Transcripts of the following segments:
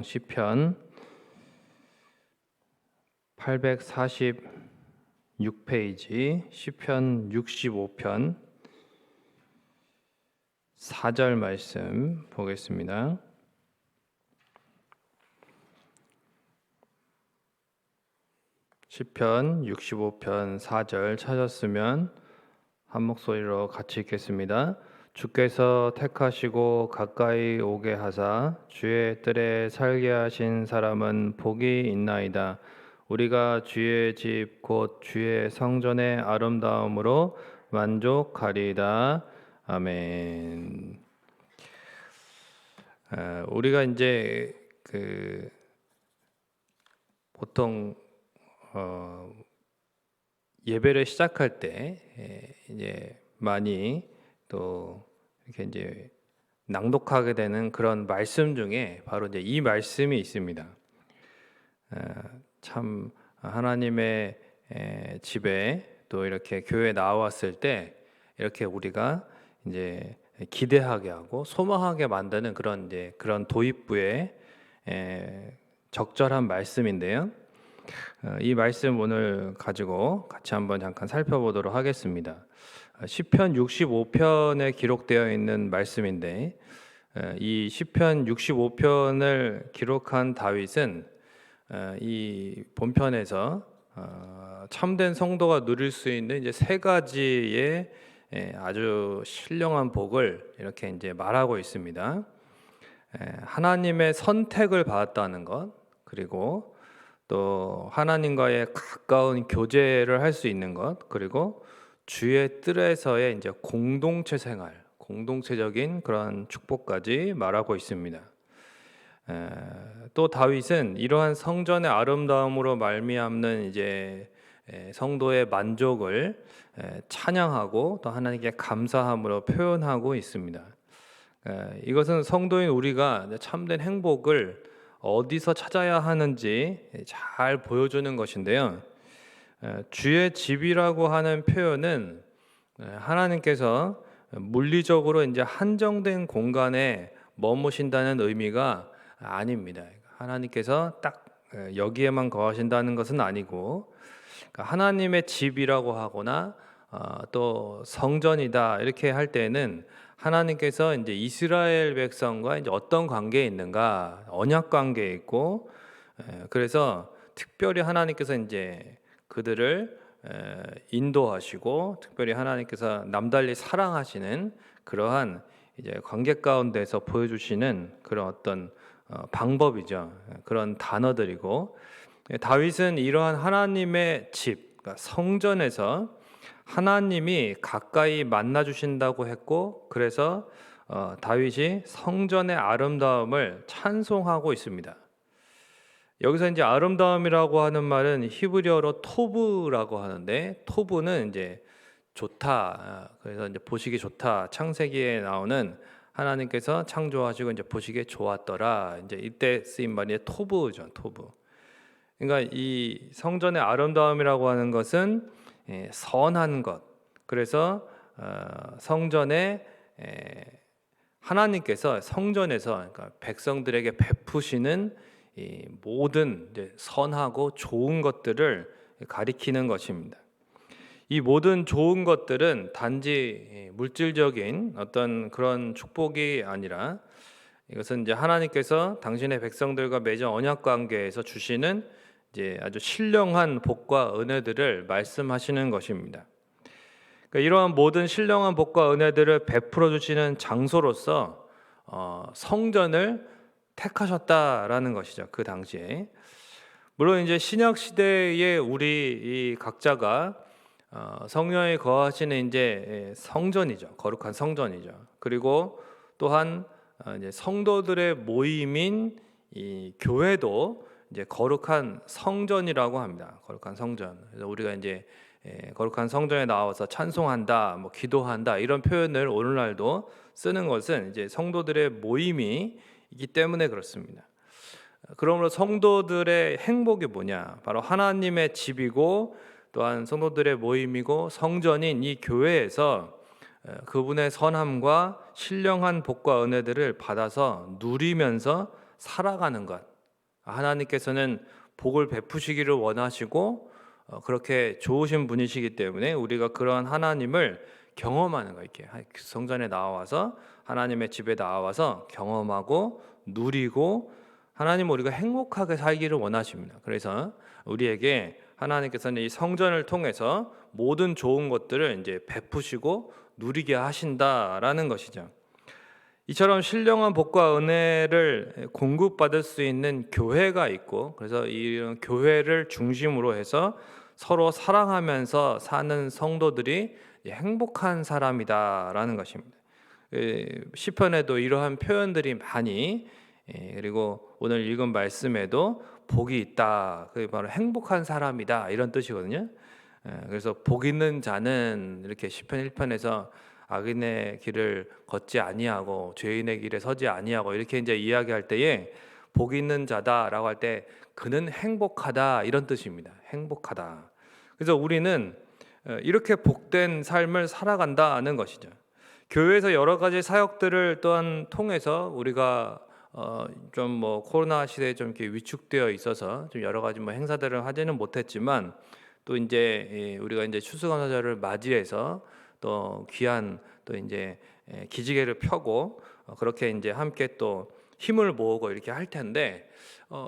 시편 846페이지 시편 65편 4절 말씀 보겠습니다. 시편 65편 4절 찾았으면 한 목소리로 같이 읽겠습니다. 주께서 택하시고 가까이 오게 하사 주의 뜰에 살게 하신 사람은 복이 있나이다. 우리가 주의 집 곧 주의 성전의 아름다움으로 만족하리이다. 아멘. 우리가 이제 보통 예배를 시작할 때 이제 많이 또 이렇게 이제 낭독하게 되는 그런 말씀 중에 바로 이제 이 말씀이 있습니다. 참 하나님의 집에 또 이렇게 교회에 나왔을 때 이렇게 우리가 이제 기대하게 하고 소망하게 만드는 그런 도입부의 적절한 말씀인데요. 이 말씀 오늘 가지고 같이 한번 잠깐 살펴보도록 하겠습니다. 시편 65편에 기록되어 있는 말씀인데 이 시편 65편을 기록한 다윗은 이 본편에서 참된 성도가 누릴 수 있는 이제 세 가지의 아주 신령한 복을 이렇게 이제 말하고 있습니다. 하나님의 선택을 받았다는 것, 그리고 또 하나님과의 가까운 교제를 할 수 있는 것, 그리고 주의 뜰에서의 이제 공동체 생활, 공동체적인 그런 축복까지 말하고 있습니다. 또 다윗은 이러한 성전의 아름다움으로 말미암는 이제 성도의 만족을 찬양하고 또 하나님께 감사함으로 표현하고 있습니다. 이것은 성도인 우리가 참된 행복을 어디서 찾아야 하는지 잘 보여주는 것인데요. 주의 집이라고 하는 표현은 하나님께서 물리적으로 이제 한정된 공간에 머무신다는 의미가 아닙니다. 하나님께서 딱 여기에만 거하신다는 것은 아니고, 하나님의 집이라고 하거나 또 성전이다 이렇게 할 때는 하나님께서 이제 이스라엘 백성과 이제 어떤 관계에 있는가, 언약 관계에 있고, 그래서 특별히 하나님께서 이제 그들을 인도하시고, 특별히 하나님께서 남달리 사랑하시는 그러한 이제 관계 가운데서 보여주시는 그런 어떤 방법이죠. 그런 단어들이고, 다윗은 이러한 하나님의 집, 그러니까 성전에서 하나님이 가까이 만나 주신다고 했고, 그래서 다윗이 성전의 아름다움을 찬송하고 있습니다. 여기서 이제 아름다움이라고 하는 말은 히브리어로 토브라고 하는데, 토브는 이제 좋다, 그래서 이제 보시기 좋다, 창세기에 나오는 하나님께서 창조하시고 이제 보시기에 좋았더라, 이제 이때 쓰인 말이 토브죠, 토브. 그러니까 이 성전의 아름다움이라고 하는 것은 선한 것. 그래서 성전에 하나님께서 성전에서, 그러니까 백성들에게 베푸시는 이 모든 이제 선하고 좋은 것들을 가리키는 것입니다. 이 모든 좋은 것들은 단지 물질적인 어떤 그런 축복이 아니라, 이것은 이제 하나님께서 당신의 백성들과 맺은 언약 관계에서 주시는 이제 아주 신령한 복과 은혜들을 말씀하시는 것입니다. 그러니까 이러한 모든 신령한 복과 은혜들을 베풀어 주시는 장소로서 성전을 택하셨다라는 것이죠. 그 당시에. 물론 이제 신약 시대에 우리 이 각자가 성령이 거하시는 이제 성전이죠. 거룩한 성전이죠. 그리고 또한 이제 성도들의 모임인 이 교회도 이제 거룩한 성전이라고 합니다. 거룩한 성전. 그래서 우리가 이제 거룩한 성전에 나와서 찬송한다, 뭐 기도한다 이런 표현을 오늘날도 쓰는 것은 이제 성도들의 모임이 있기 때문에 그렇습니다. 그러므로 성도들의 행복이 뭐냐? 바로 하나님의 집이고, 또한 성도들의 모임이고, 성전인 이 교회에서 그분의 선함과 신령한 복과 은혜들을 받아서 누리면서 살아가는 것. 하나님께서는 복을 베푸시기를 원하시고 그렇게 좋으신 분이시기 때문에 우리가 그러한 하나님을 경험하는 거, 이렇게 성전에 나와서 하나님의 집에 나와서 경험하고 누리고 하나님은 우리가 행복하게 살기를 원하십니다. 그래서 우리에게 하나님께서는 이 성전을 통해서 모든 좋은 것들을 이제 베푸시고 누리게 하신다라는 것이죠. 이처럼 신령한 복과 은혜를 공급받을 수 있는 교회가 있고, 그래서 이런 교회를 중심으로 해서 서로 사랑하면서 사는 성도들이 행복한 사람이다라는 것입니다. 시편에도 이러한 표현들이 많이, 그리고 오늘 읽은 말씀에도 복이 있다, 그게 바로 행복한 사람이다 이런 뜻이거든요. 그래서 복 있는 자는 이렇게 시편 1편에서 악인의 길을 걷지 아니하고 죄인의 길에 서지 아니하고 이렇게 이제 이야기할 때에 복 있는 자다라고 할 때 그는 행복하다 이런 뜻입니다. 행복하다. 그래서 우리는 이렇게 복된 삶을 살아간다는 것이죠. 교회에서 여러 가지 사역들을 또한 통해서 우리가 좀 뭐 코로나 시대에 좀 이렇게 위축되어 있어서 좀 여러 가지 뭐 행사들을 하지는 못했지만 또 이제 우리가 이제 추수감사절을 맞이해서 또 귀한 또 이제 기지개를 펴고 그렇게 이제 함께 또 힘을 모으고 이렇게 할 텐데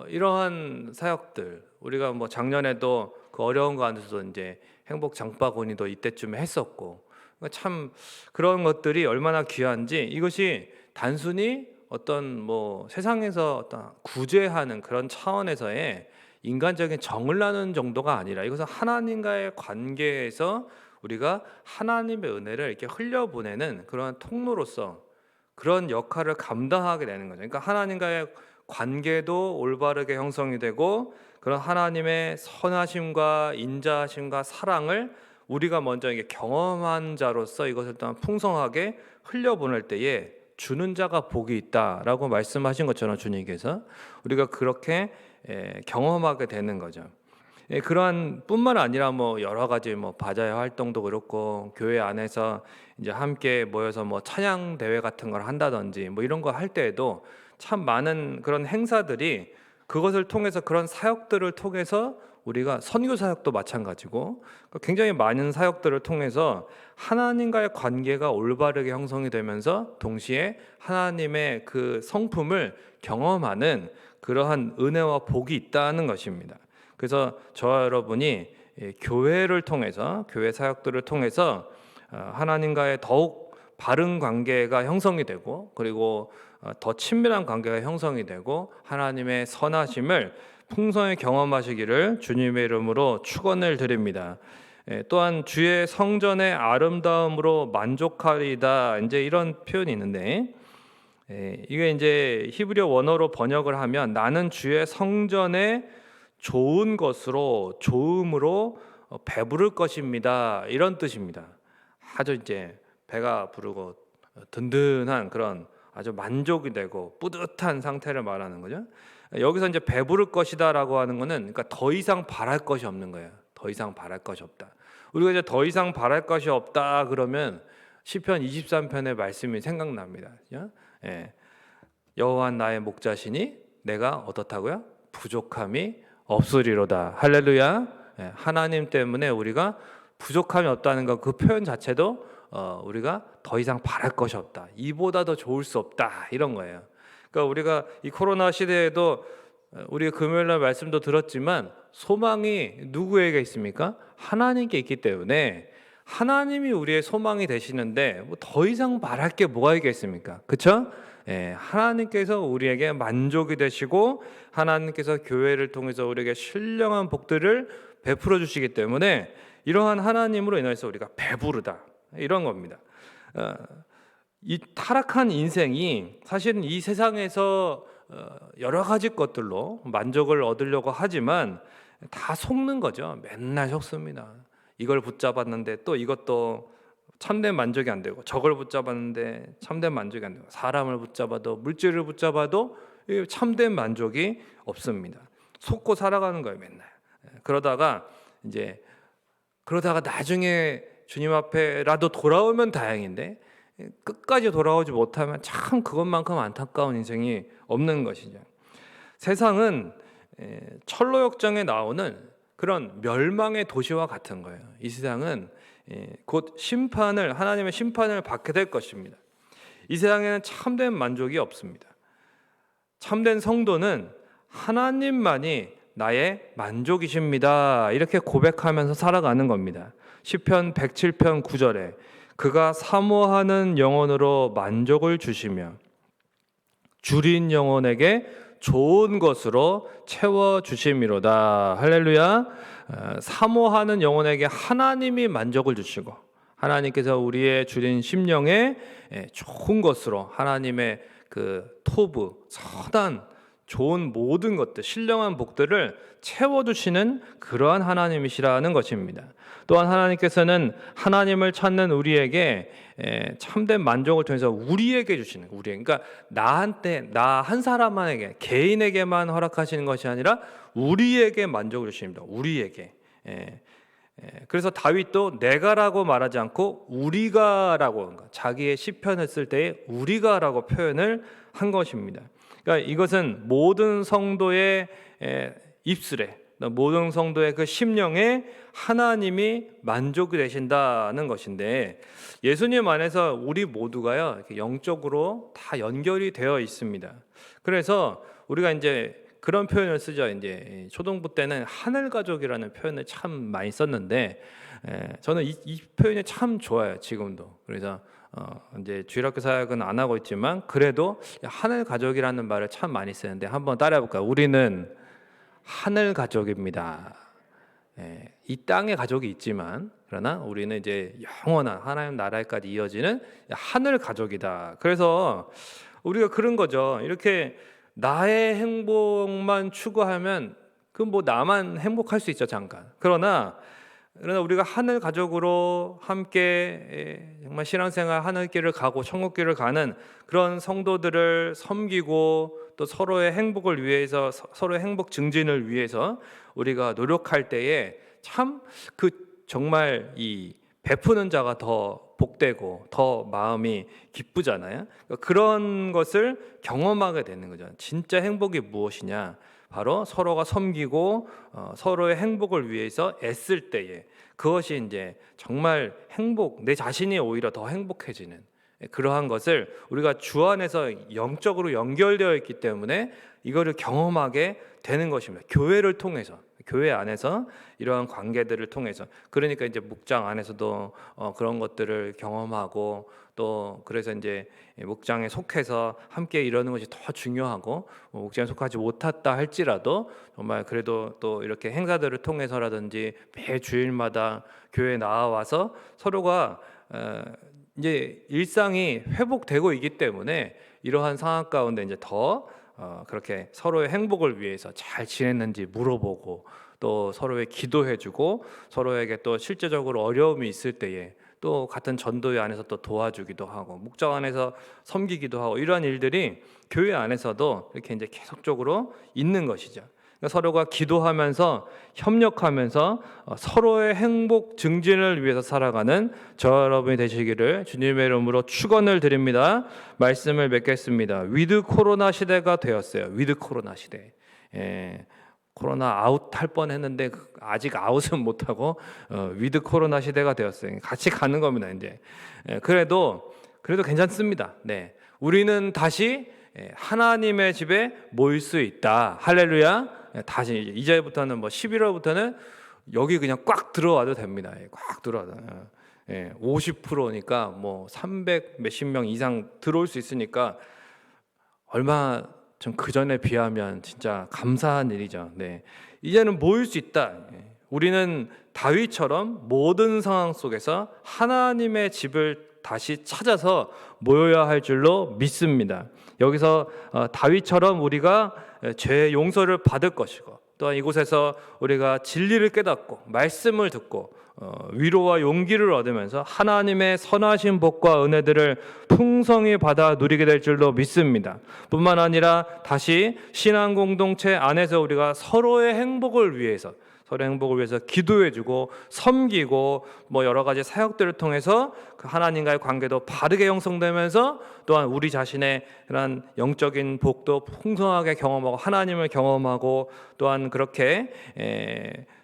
이러한 사역들 우리가 뭐 작년에도 그 어려운 가운데서도 이제 행복 장바구니도 이때쯤에 했었고 참 그런 것들이 얼마나 귀한지 이것이 단순히 어떤 뭐 세상에서 어떤 구제하는 그런 차원에서의 인간적인 정을 나누는 정도가 아니라 이것은 하나님과의 관계에서 우리가 하나님의 은혜를 이렇게 흘려보내는 그런 통로로서 그런 역할을 감당하게 되는 거죠. 그러니까 하나님과의 관계도 올바르게 형성이 되고 그런 하나님의 선하심과 인자하심과 사랑을 우리가 먼저 이게 경험한 자로서 이것을 또한 풍성하게 흘려보낼 때에 주는 자가 복이 있다라고 말씀하신 것처럼 주님께서 우리가 그렇게 경험하게 되는 거죠. 그러한 뿐만 아니라 뭐 여러 가지 뭐 바자회 활동도 그렇고 교회 안에서 이제 함께 모여서 뭐 찬양 대회 같은 걸 한다든지 뭐 이런 거 할 때에도 참 많은 그런 행사들이 그것을 통해서 그런 사역들을 통해서 우리가 선교 사역도 마찬가지고 굉장히 많은 사역들을 통해서 하나님과의 관계가 올바르게 형성이 되면서 동시에 하나님의 그 성품을 경험하는 그러한 은혜와 복이 있다는 것입니다. 그래서 저와 여러분이 교회를 통해서 교회 사역들을 통해서 하나님과의 더욱 바른 관계가 형성이 되고 그리고 더 친밀한 관계가 형성이 되고 하나님의 선하심을 풍성히 경험하시기를 주님의 이름으로 축원을 드립니다. 또한 주의 성전의 아름다움으로 만족하리다 이제 이런 표현이 있는데 이게 이제 히브리어 원어로 번역을 하면 나는 주의 성전의 좋은 것으로 좋음으로 배부를 것입니다 이런 뜻입니다. 아주 이제 배가 부르고 든든한 그런 아주 만족이 되고 뿌듯한 상태를 말하는 거죠. 여기서 이제 배부를 것이다라고 하는 거는 그러니까 더 이상 바랄 것이 없는 거예요. 더 이상 바랄 것이 없다. 우리가 이제 더 이상 바랄 것이 없다 그러면 시편 23편의 말씀이 생각납니다. 예. 여호와 나의 목자시니 내가 어떻다고요? 부족함이 없으리로다. 할렐루야. 예. 하나님 때문에 우리가 부족함이 없다는 것 그 표현 자체도 우리가 더 이상 바랄 것이 없다. 이보다 더 좋을 수 없다. 이런 거예요. 그러니까 우리가 이 코로나 시대에도 우리 금요일날 말씀도 들었지만 소망이 누구에게 있습니까? 하나님께 있기 때문에 하나님이 우리의 소망이 되시는데 뭐 더 이상 바랄 게 뭐가 있겠습니까? 그렇죠? 예, 하나님께서 우리에게 만족이 되시고 하나님께서 교회를 통해서 우리에게 신령한 복들을 베풀어 주시기 때문에 이러한 하나님으로 인해서 우리가 배부르다 이런 겁니다. 이 타락한 인생이 사실은 이 세상에서 여러 가지 것들로 만족을 얻으려고 하지만 다 속는 거죠. 맨날 속습니다. 이걸 붙잡았는데 또 이것도 참된 만족이 안 되고 저걸 붙잡았는데 참된 만족이 안 되고 사람을 붙잡아도 물질을 붙잡아도 참된 만족이 없습니다. 속고 살아가는 거예요, 맨날. 그러다가 나중에 주님 앞에라도 돌아오면 다행인데 끝까지 돌아오지 못하면 참 그것만큼 안타까운 인생이 없는 것이죠. 세상은 철로역정에 나오는 그런 멸망의 도시와 같은 거예요. 이 세상은 곧 하나님의 심판을 받게 될 것입니다. 이 세상에는 참된 만족이 없습니다. 참된 성도는 하나님만이 나의 만족이십니다. 이렇게 고백하면서 살아가는 겁니다. 시편 107편 9절에 그가 사모하는 영혼으로 만족을 주시며 줄인 영혼에게 좋은 것으로 채워주심이로다. 할렐루야. 사모하는 영혼에게 하나님이 만족을 주시고 하나님께서 우리의 줄인 심령에 좋은 것으로 하나님의 그 토부, 선한 좋은 모든 것들, 신령한 복들을 채워주시는 그러한 하나님이시라는 것입니다. 또한 하나님께서는 하나님을 찾는 우리에게 참된 만족을 통해서 우리에게 주시는, 그러니까 나 한 사람만에게, 개인에게만 허락하시는 것이 아니라 우리에게 만족을 주십니다. 우리에게. 그래서 다윗도 내가라고 말하지 않고 우리가라고, 자기의 시편을 쓸 때에 우리가라고 표현을 한 것입니다. 그러니까 이것은 모든 성도의 입술에, 모든 성도의 그 심령에 하나님이 만족이 되신다는 것인데, 예수님 안에서 우리 모두가요 이렇게 영적으로 다 연결이 되어 있습니다. 그래서 우리가 이제 그런 표현을 쓰죠. 이제 초등부 때는 하늘 가족이라는 표현을 참 많이 썼는데, 저는 이 표현이 참 좋아요. 지금도. 그래서 이제 주일학교 사역은 안 하고 있지만 그래도 하늘 가족이라는 말을 참 많이 쓰는데 한번 따라해 볼까요? 우리는 하늘 가족입니다. 이 땅의 가족이 있지만 그러나 우리는 이제 영원한 하나님 나라에까지 이어지는 하늘 가족이다. 그래서 우리가 그런 거죠. 이렇게 나의 행복만 추구하면 그 뭐 나만 행복할 수 있죠, 잠깐. 그러나 우리가 하늘 가족으로 함께 정말 신앙생활 하늘길을 가고 천국길을 가는 그런 성도들을 섬기고 또 서로의 행복을 위해서, 서로의 행복 증진을 위해서 우리가 노력할 때에 참 정말 이 베푸는 자가 더 복되고 더 마음이 기쁘잖아요. 그런 것을 경험하게 되는 거죠. 진짜 행복이 무엇이냐? 바로 서로가 섬기고 서로의 행복을 위해서 애쓸 때에 그것이 이제 정말 내 자신이 오히려 더 행복해지는 그러한 것을 우리가 주 안에서 영적으로 연결되어 있기 때문에 이거를 경험하게 되는 것입니다. 교회를 통해서, 교회 안에서 이러한 관계들을 통해서. 그러니까 이제 목장 안에서도 그런 것들을 경험하고 또 그래서 이제 목장에 속해서 함께 이러는 것이 더 중요하고, 목장에 속하지 못했다 할지라도 정말 그래도 또 이렇게 행사들을 통해서라든지 매 주일마다 교회에 나와서 서로가 이제 일상이 회복되고 있기 때문에 이러한 상황 가운데 이제 더 그렇게 서로의 행복을 위해서 잘 지냈는지 물어보고 또 서로의 기도해주고 서로에게 또 실제적으로 어려움이 있을 때에 또 같은 전도회 안에서 또 도와주기도 하고 목장 안에서 섬기기도 하고 이러한 일들이 교회 안에서도 이렇게 이제 계속적으로 있는 것이죠. 그러니까 서로가 기도하면서 협력하면서 서로의 행복 증진을 위해서 살아가는 저 여러분이 되시기를 주님의 이름으로 축원을 드립니다. 말씀을 맺겠습니다. 위드 코로나 시대가 되었어요. 위드 코로나 시대. 코로나 아웃 할 뻔했는데 아직 아웃은 못하고 위드 코로나 시대가 되었어요. 같이 가는 겁니다. 이제 그래도 괜찮습니다. 네, 우리는 다시 하나님의 집에 모일 수 있다. 할렐루야. 다시 이제부터는 뭐 11월부터는 여기 그냥 꽉 들어와도 됩니다. 꽉 들어와도 50%니까 뭐 300 몇십 명 이상 들어올 수 있으니까 얼마 좀 그 전에 비하면 진짜 감사한 일이죠. 네, 이제는 모일 수 있다. 우리는 다윗처럼 모든 상황 속에서 하나님의 집을 다시 찾아서 모여야 할 줄로 믿습니다. 여기서 다윗처럼 우리가 죄의 용서를 받을 것이고 또한 이곳에서 우리가 진리를 깨닫고 말씀을 듣고 위로와 용기를 얻으면서 하나님의 선하신 복과 은혜들을 풍성히 받아 누리게 될 줄로 믿습니다. 뿐만 아니라 다시 신앙 공동체 안에서 우리가 서로의 행복을 위해서 서로의 행복을 위해서 기도해주고 섬기고 뭐 여러 가지 사역들을 통해서 그 하나님과의 관계도 바르게 형성되면서 또한 우리 자신의 그런 영적인 복도 풍성하게 경험하고 하나님을 경험하고 또한 그렇게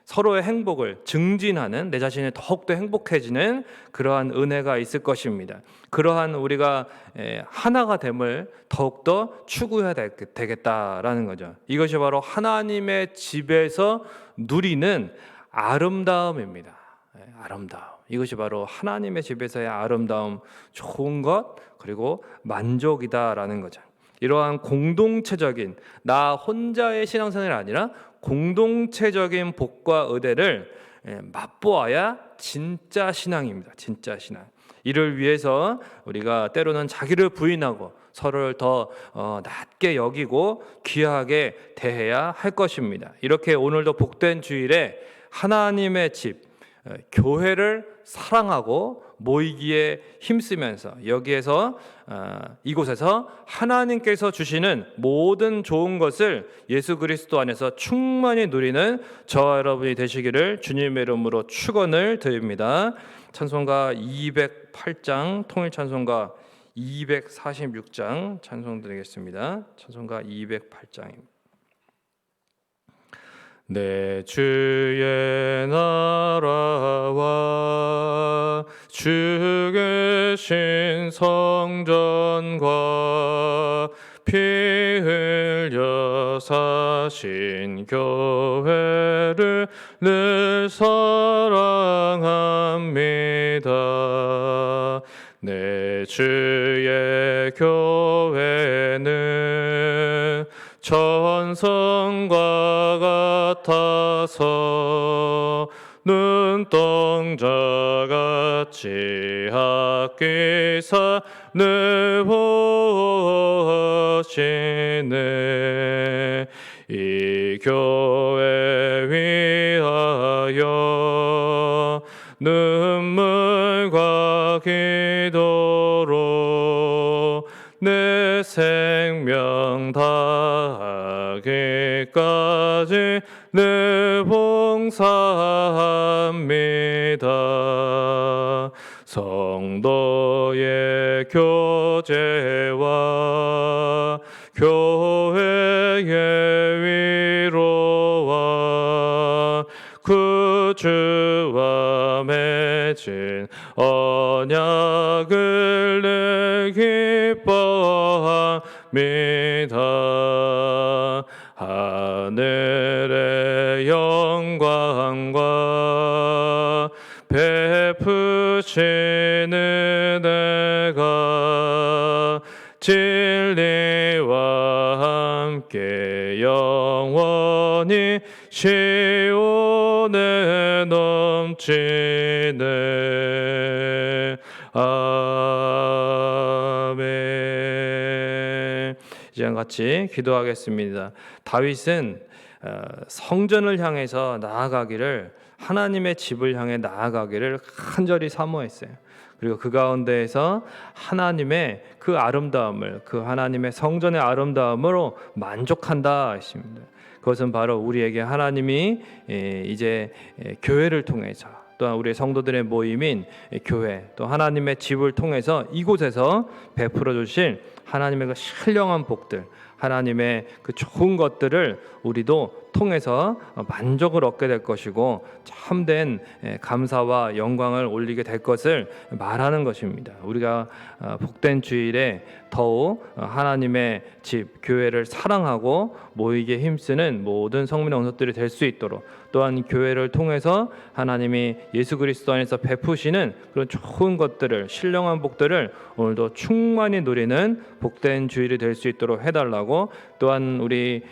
서로의 행복을 증진하는, 내 자신이 더욱더 행복해지는 그러한 은혜가 있을 것입니다. 그러한 우리가 하나가 됨을 더욱더 추구해야 되겠다라는 거죠. 이것이 바로 하나님의 집에서 누리는 아름다움입니다. 아름다움. 이것이 바로 하나님의 집에서의 아름다움, 좋은 것, 그리고 만족이다라는 거죠. 이러한 공동체적인, 나 혼자의 신앙생활이 아니라 공동체적인 복과 의대를 맛보아야 진짜 신앙입니다. 진짜 신앙. 이를 위해서 우리가 때로는 자기를 부인하고 서로를 더 낮게 여기고 귀하게 대해야 할 것입니다. 이렇게 오늘도 복된 주일에 하나님의 집, 교회를 사랑하고 모이기에 힘쓰면서 여기에서 이곳에서 하나님께서 주시는 모든 좋은 것을 예수 그리스도 안에서 충만히 누리는 저와 여러분이 되시기를 주님의 이름으로 축원을 드립니다. 찬송가 208장, 통일 찬송가 246장 찬송 드리겠습니다. 찬송가 208장입니다. 내 주의 나라와 주 계신 성전과 피 흘려 사신 교회를 늘 사랑합니다. 내 주의 교회는 천성과 같아서 눈동자같이 아끼사 늘 보시네. 이 교회 위하여 눈물과 기도로 내 생명 다하기까지 늘 봉사합니다. 성도의 교제와 교회의 위로와 그 주와 맺은 언약을 늘 기뻐합니다. 하늘의 영광과 베푸시는 은혜가 진리와 함께 영원히 시온에 넘치네. 아멘. 이제 같이 기도하겠습니다. 다윗은 성전을 향해서 나아가기를, 하나님의 집을 향해 나아가기를 간절히 사모했어요. 그리고 그 가운데에서 하나님의 그 아름다움을, 그 하나님의 성전의 아름다움으로 만족한다 했습니다. 그것은 바로 우리에게 하나님이 이제 교회를 통해서, 또한 우리 성도들의 모임인 교회, 또 하나님의 집을 통해서 이곳에서 베풀어 주실 하나님의 그 신령한 복들, 하나님의 그 좋은 것들을 우리도 통해서 만족을 얻게 될 것이고 참된 감사와 영광을 올리게 될 것을 말하는 것입니다. 우리가 복된 주일에 더욱 하나님의 집, 교회를 사랑하고 모이게 힘쓰는 모든 성민의 원석들이 될 수 있도록, 또한 교회를 통해서 하나님이 예수 그리스도 안에서 베푸시는 그런 좋은 것들을, 신령한 복들을 오늘도 충만히 누리는 복된 주일이 될 수 있도록 해달라고, 또한 우리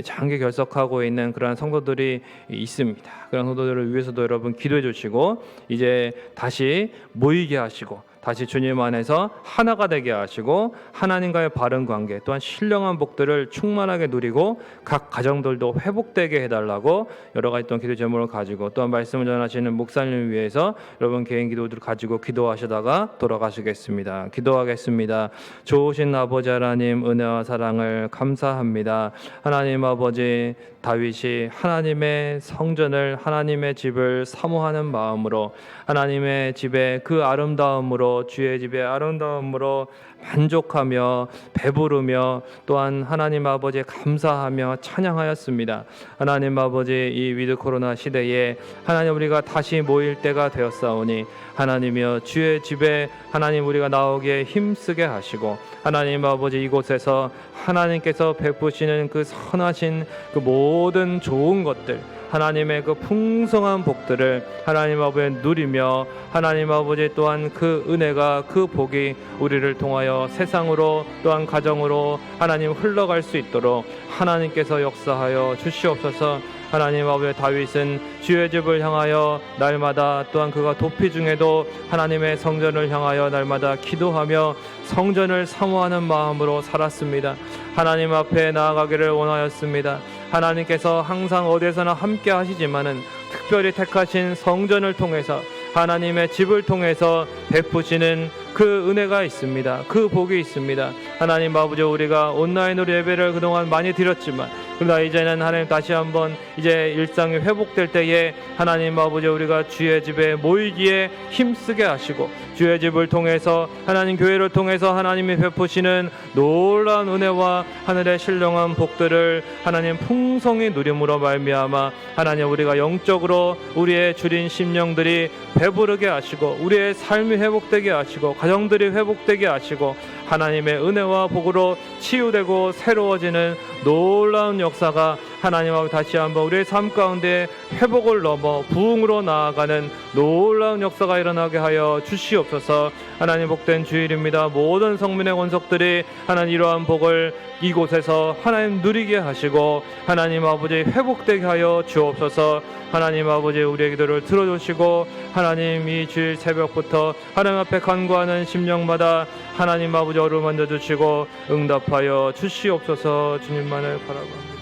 장기 결석하고 있는 그런 성도들이 있습니다. 그런 성도들을 위해서도 여러분 기도해 주시고, 이제 다시 모이게 하시고 다시 주님 안에서 하나가 되게 하시고 하나님과의 바른 관계, 또한 신령한 복들을 충만하게 누리고 각 가정들도 회복되게 해달라고 여러 가지 또 기도 제목을 가지고, 또한 말씀을 전하시는 목사님을 위해서 여러분 개인 기도들을 가지고 기도하시다가 돌아가시겠습니다. 기도하겠습니다. 좋으신 아버지 하나님, 은혜와 사랑을 감사합니다. 하나님 아버지, 다윗이 하나님의 성전을, 하나님의 집을 사모하는 마음으로, 하나님의 집의 그 아름다움으로, 주의 집의 아름다움으로 만족하며 배부르며 또한 하나님 아버지에 감사하며 찬양하였습니다. 하나님 아버지, 이 위드 코로나 시대에 하나님 우리가 다시 모일 때가 되었사오니 하나님이여 주의 집에 하나님 우리가 나오기에 힘쓰게 하시고, 하나님 아버지 이곳에서 하나님께서 베푸시는 그 선하신 그 모든 좋은 것들, 하나님의 그 풍성한 복들을 하나님 아버지 누리며, 하나님 아버지 또한 그 은혜가, 그 복이 우리를 통하여 세상으로 또한 가정으로 하나님 흘러갈 수 있도록 하나님께서 역사하여 주시옵소서. 하나님 아버지, 다윗은 주의 집을 향하여 날마다 또한 그가 도피 중에도 하나님의 성전을 향하여 날마다 기도하며 성전을 사모하는 마음으로 살았습니다. 하나님 앞에 나아가기를 원하였습니다. 하나님께서 항상 어디에서나 함께 하시지만은 특별히 택하신 성전을 통해서, 하나님의 집을 통해서 베푸시는 그 은혜가 있습니다. 그 복이 있습니다. 하나님 아버지, 우리가 온라인으로 예배를 그동안 많이 드렸지만, 그러나 이제는 하나님 다시 한번 이제 일상이 회복될 때에 하나님 아버지, 우리가 주의 집에 모이기에 힘쓰게 하시고, 주의 집을 통해서, 하나님 교회를 통해서 하나님이 베푸시는 놀라운 은혜와 하늘의 신령한 복들을 하나님 풍성히 누림으로 말미암아 하나님 우리가 영적으로 우리의 줄인 심령들이 배부르게 하시고, 우리의 삶이 회복되게 하시고, 가정들이 회복되게 하시고, 하나님의 은혜와 복으로 치유되고 새로워지는 놀라운 역사가 하나님 앞에 다시 한번 우리의 삶 가운데 회복을 넘어 부흥으로 나아가는 놀라운 역사가 일어나게 하여 주시옵소서. 하나님, 복된 주일입니다. 모든 성민의 권속들이 하나님 이러한 복을 이곳에서 하나님 누리게 하시고 하나님 아버지 회복되게 하여 주옵소서. 하나님 아버지, 우리의 기도를 들어주시고 하나님 이 주일 새벽부터 하나님 앞에 간구하는 심령마다 하나님 아버지 어루만져 주시고 응답하여 주시옵소서. 주님만을 바라봅니다.